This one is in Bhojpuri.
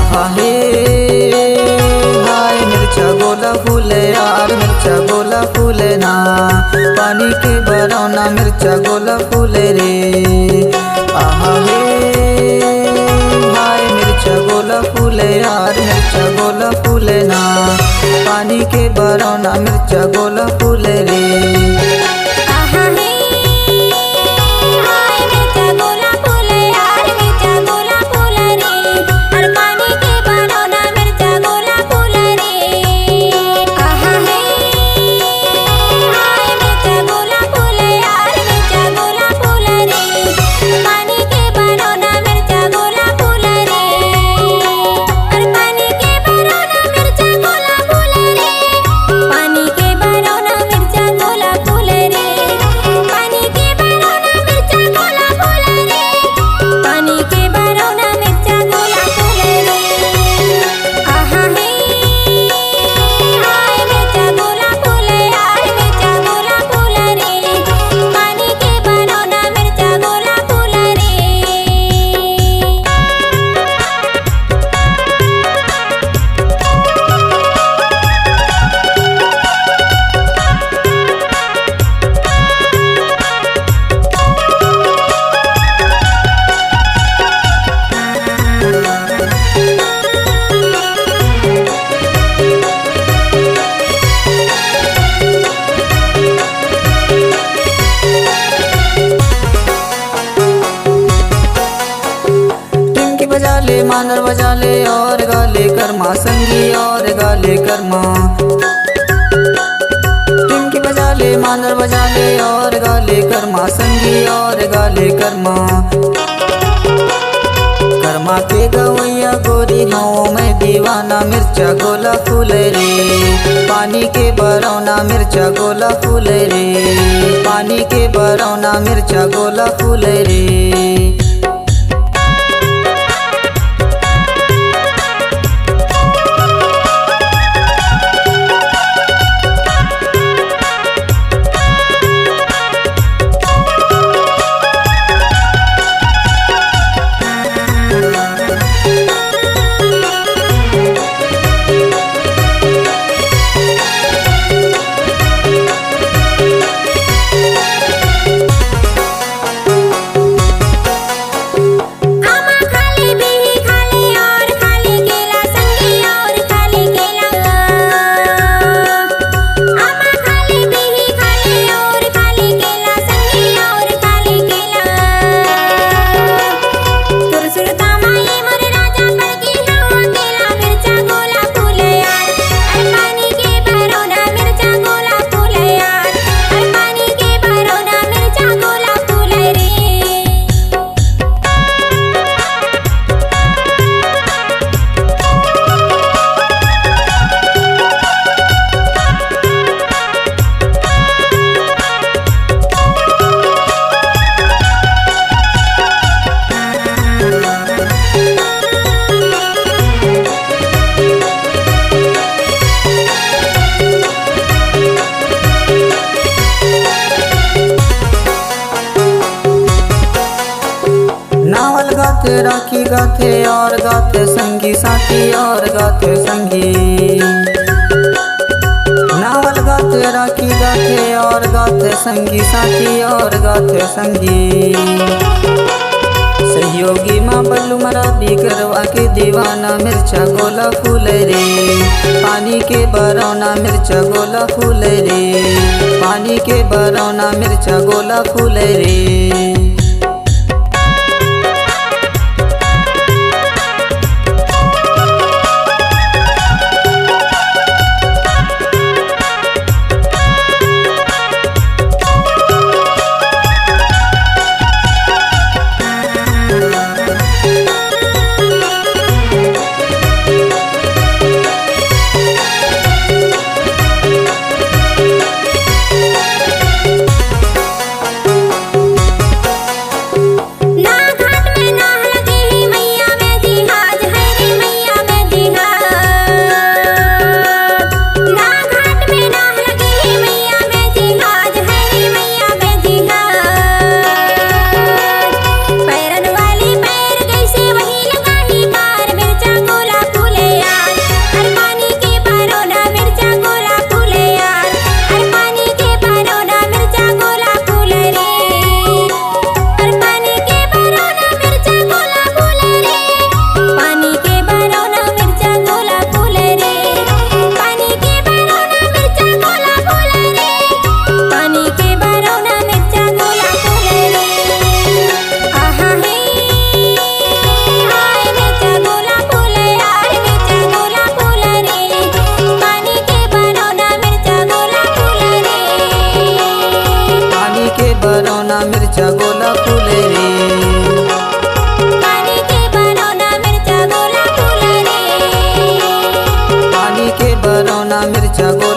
आहा हे हाय मिर्चा गोला फूल यार मिर्चा गोला फूल ना पानी के बरौना मिर्चा गोला फूल रे। आहा हे हाय मिर्चा गोला फूल यार मिर्चा गोला फूल ना पानी के बरौना मिर्चा गोला फूल रे। बजाले मांदर बजाले और गाले कर्मा संगी और गाले कर्मा। टिंकी बजाले मांदर बजाले और गाले कर्मा संगी और गाले कर्मा। कर्मा के गवैया गोरी हूँ मैं दीवाना मिर्चा गोला फूल रे। पानी के बरौना मिर्चा गोला फूल रे। पानी के बरौना मिर्चा गोला फूल रे। गाते राखी गाते और गाते संगी साथी और गाते संगी। नावल गाते राखी गाते और गाते संगी साथी और गाते संगी। सहयोगी माँ बल्लू मरादी करवा के दीवाना मिर्चा गोला फूल रे। पानी के बरौना मिर्चा गोला फूल रे। पानी के बरौना मिर्चा गोला फूल रे। मिरचा गोला